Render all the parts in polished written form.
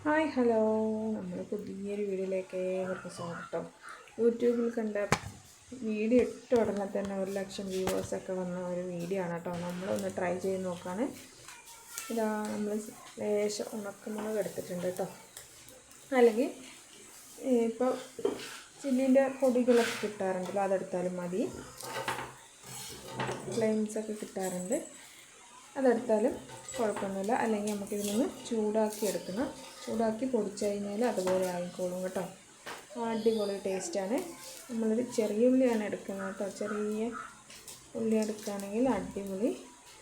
Hi hello, നമ്മൾ പുതിയൊരു വീഡിയോയിലേക്ക് ഏവർക്കും സ്വാഗതം. യൂട്യൂബിൽ കണ്ട വീഡിയോ ഇട്ട ഉടനെ തന്നെ 1,00,000 വ്യൂവേഴ്സൊക്കെ വന്ന ഒരു വീഡിയോ ആണ് കേട്ടോ. നമ്മളൊന്ന് ട്രൈ ചെയ്ത് നോക്കുകയാണ്. ഇതാ നമ്മൾ ലേശം ഉണക്കമുളക് എടുത്തിട്ടുണ്ട് കേട്ടോ. അല്ലെങ്കിൽ ഇപ്പോൾ ചില്ലിൻ്റെ പൊടികളൊക്കെ കിട്ടാറുണ്ടല്ലോ, അതെടുത്താലും മതി. ഫ്ലെയിംസൊക്കെ കിട്ടാറുണ്ട്, അതെടുത്താലും കുഴപ്പമൊന്നുമില്ല. അല്ലെങ്കിൽ നമുക്കിതിൽ നിന്ന് ചൂടാക്കി പൊടിച്ച് കഴിഞ്ഞാൽ അതുപോലെ ആയിക്കോളും കേട്ടോ. അടിപൊളി ടേസ്റ്റാണ്. നമ്മളൊരു ചെറിയ ഉള്ളിയാണ് എടുക്കുന്നത് കേട്ടോ. ചെറിയ ഉള്ളി എടുക്കുകയാണെങ്കിൽ അടിപൊളി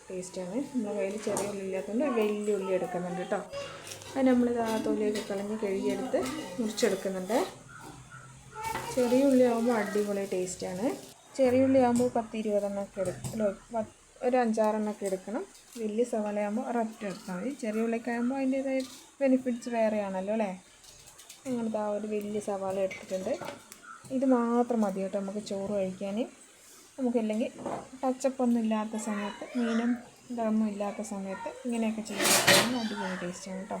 ടേസ്റ്റാണ്. നമ്മുടെ കയ്യിൽ ചെറിയ ഉള്ളി ഇല്ലാത്തതുകൊണ്ട് വലിയ ഉള്ളി എടുക്കുന്നുണ്ട് കേട്ടോ. അത് നമ്മളിത് ആ തൊലിയൊക്കെ കളഞ്ഞ് കഴുകിയെടുത്ത് മുറിച്ചെടുക്കുന്നുണ്ട്. ചെറിയ ഉള്ളി ആകുമ്പോൾ അടിപൊളി ടേസ്റ്റാണ്. ചെറിയ ഉള്ളി ആകുമ്പോൾ 10-20 എണ്ണമൊക്കെ എടുക്കും, ഒരു 5-6 എണ്ണമൊക്കെ എടുക്കണം. വലിയ സവാളയാകുമ്പോൾ ഒരൊറ്റ എടുത്താൽ മതി. ചെറിയ ഉള്ളിക്കാകുമ്പോൾ അതിൻ്റേതായ ബെനിഫിറ്റ്സ് വേറെയാണല്ലോ അല്ലേ. അങ്ങനത്തെ ആ ഒരു വലിയ സവാള എടുത്തിട്ടുണ്ട്. ഇത് മാത്രം മതി കേട്ടോ നമുക്ക് ചോറ് കഴിക്കാൻ. നമുക്കില്ലെങ്കിൽ ടച്ചപ്പൊന്നും ഇല്ലാത്ത സമയത്ത്, മീനും ഇതൊന്നും ഇല്ലാത്ത സമയത്ത് ഇങ്ങനെയൊക്കെ ചെയ്ത് കഴിക്കാൻ അടിപൊളി ടേസ്റ്റാണ് കേട്ടോ.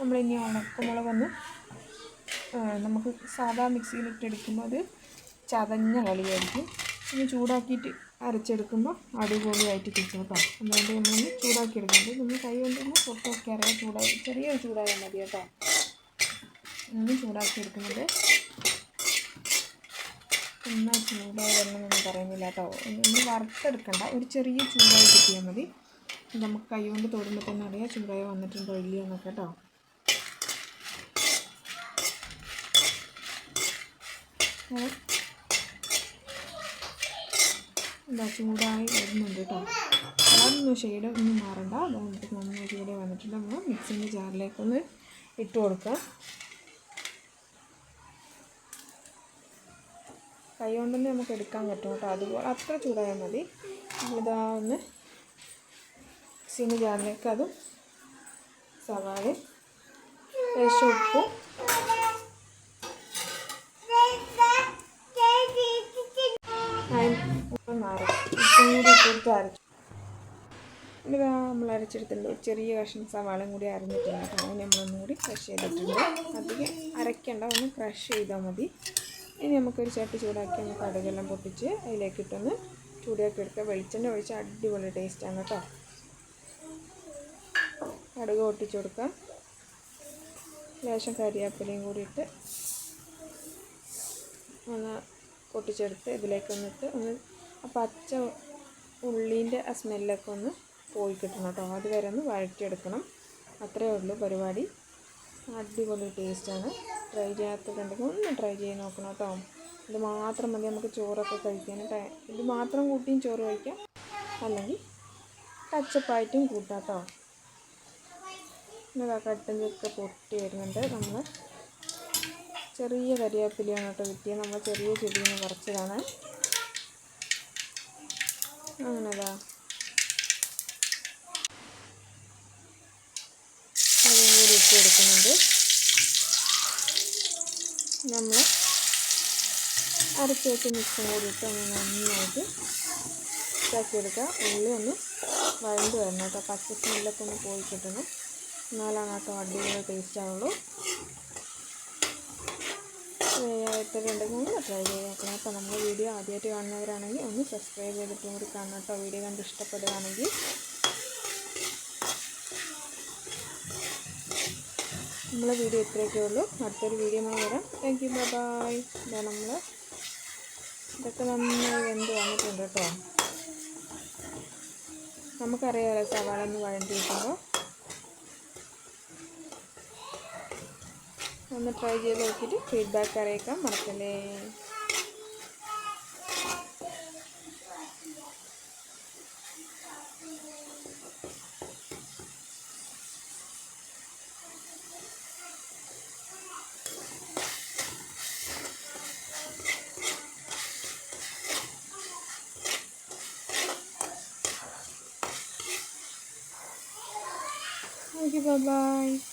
നമ്മളിനി ഉണക്കമുളകൊന്ന് നമുക്ക് സാധാ മിക്സിയിലിട്ടടിക്കുമ്പോൾ അത് ചതഞ്ഞ കളിയായിരിക്കും. ഇനി ചൂടാക്കിയിട്ട് അരച്ചെടുക്കുമ്പോൾ അടിപൊളിയായിട്ട് കിട്ടും കേട്ടോ. അതുകൊണ്ട് നമ്മളൊന്ന് ചൂടാക്കി എടുക്കുന്നുണ്ട്. നമ്മൾ കൈ കൊണ്ടൊന്ന് പൊട്ടൊക്കെ അറിയാം, ചെറിയൊരു ചൂടായാൽ മതി കേട്ടോ. ഒന്ന് ചൂടാക്കി എടുക്കുന്നുണ്ട്. എന്നാൽ ചൂടായി വരണമെന്നൊന്നും പറയുന്നില്ല കേട്ടോ. ഒന്ന് വറുത്തെടുക്കണ്ട, ഒരു ചെറിയ ചൂടായി കിട്ടിയാൽ മതി. നമുക്ക് കൈ കൊണ്ട് തൊടുമ്പോൾ തന്നെ അറിയാം ചൂടായി വന്നിട്ടുണ്ടോ ഇല്ലയോ എന്നൊക്കെ കേട്ടോ. എന്താ ചൂടായി വരുന്നുണ്ട് കേട്ടോ. കളറൊന്നും ഷെയ്ഡ് ഒന്നും മാറണ്ട. അതുകൊണ്ട് നന്നായി ചൂടെ വന്നിട്ടുണ്ട്. നമ്മൾ മിക്സിൻ്റെ ജാറിലേക്കൊന്ന് ഇട്ട് കൊടുക്കാം. കൈ കൊണ്ടൊന്നും നമുക്ക് എടുക്കാൻ പറ്റും കേട്ടോ. അതുപോലെ അത്ര ചൂടായാൽ മതി. ഇതാ ഒന്ന് മിക്സിൻ്റെ ജാറിലേക്ക് അതും സവാളയും ലേശം ഉപ്പും ഇതാ നമ്മൾ അരച്ചെടുത്തിട്ടുണ്ട്. ഒരു ചെറിയ കഷ്ണം സവാളയും കൂടി അരിഞ്ഞിട്ടുണ്ട് കേട്ടോ. അതിന് നമ്മളൊന്നും കൂടി ക്രഷ് ചെയ്തിട്ടുണ്ട്. അധികം അരയ്ക്കേണ്ട, ഒന്ന് ക്രഷ് ചെയ്താൽ മതി. ഇനി നമുക്കൊരു ചട്ടി ചൂടാക്കി നമുക്ക് കടുകെല്ലാം പൊട്ടിച്ച് അതിലേക്കിട്ടൊന്ന് ചൂടാക്കി എടുക്കുക. വെളിച്ചെണ്ണ ഒഴിച്ച് അടിപൊളി ടേസ്റ്റാണ് കേട്ടോ. കടുക് പൊട്ടിച്ച് കൊടുക്കാം. ലേശം കരിവേപ്പിലയും കൂടി ഇട്ട് ഒന്ന് പൊട്ടിച്ചെടുത്ത് ഇതിലേക്കൊന്നിട്ട് ഒന്ന് ആ പച്ച ഉള്ളീൻ്റെ ആ സ്മെല്ലൊക്കെ ഒന്ന് പോയി കിട്ടണം കേട്ടോ. അതുവരെ ഒന്ന് വഴറ്റിയെടുക്കണം. അത്രയേ ഉള്ളൂ പരിപാടി. അടിപൊളി ടേസ്റ്റാണ്. ട്രൈ ചെയ്യാത്തതുണ്ടെങ്കിൽ ഒന്ന് ട്രൈ ചെയ്ത് നോക്കണം കേട്ടോ. ഇത് മാത്രം മതി നമുക്ക് ചോറൊക്കെ കഴിക്കാൻ. ഇത് മാത്രം കൂട്ടിയും ചോറ് കഴിക്കാം, അല്ലെങ്കിൽ ടച്ചപ്പായിട്ടും കൂട്ടാം കേട്ടോ. ഇതാ കട്ടഞ്ചൊക്കെ പൊട്ടി വരുന്നുണ്ട്. നമ്മൾ ചെറിയ കരിവേപ്പിലയാണ് കേട്ടോ കിട്ടിയത്. നമ്മൾ ചെറിയ ചെടിയിൽ നിന്ന് പറിച്ചതാണ്. അങ്ങനെതാ അതും കൂടി ഇട്ട് കൊടുക്കുന്നുണ്ട്. നമ്മൾ അരച്ച് വെച്ച് മിക്സും കൂടി ഇട്ട് ഒന്ന് നന്നായിട്ട് ഇതാക്കിയെടുക്കുക. ഉള്ളി ഒന്ന് വഴണ്ട് വരണം കേട്ടോ. പച്ച സ്മെല്ലൊക്കെ ഒന്ന് പോയി കിട്ടണം. എന്നാലാണ് കേട്ടോ അടിപൊളി ടേസ്റ്റ് ആവുള്ളൂ. വേഗമായിട്ടുണ്ടെങ്കിൽ ഒന്ന് ട്രൈ ചെയ്ത് നോക്കണം. അപ്പോൾ നമ്മുടെ വീഡിയോ ആദ്യമായിട്ട് കാണുന്നവരാണെങ്കിൽ ഒന്ന് സബ്സ്ക്രൈബ് ചെയ്തിട്ടും കൂടി കാണണം കേട്ടോ. വീഡിയോ കണ്ട് ഇഷ്ടപ്പെടുകയാണെങ്കിൽ നമ്മളെ വീഡിയോ ഇത്രയൊക്കെ ഉള്ളൂ. അടുത്തൊരു വീഡിയോ വരാം. Thank you, bye. ഇതാ നമ്മൾ ഇതൊക്കെ നന്നായി വെന്ത് വന്നിട്ടുണ്ട് കേട്ടോ. നമുക്കറിയാമല്ലോ സവാള ഒന്ന് വഴണ്ടി കിട്ടുമ്പോൾ. ഒന്ന് ട്രൈ ചെയ്ത് നോക്കിയിട്ട് ഫീഡ്ബാക്ക് അറിയിക്കാൻ മറക്കല്ലേ. Thank you, bye-bye.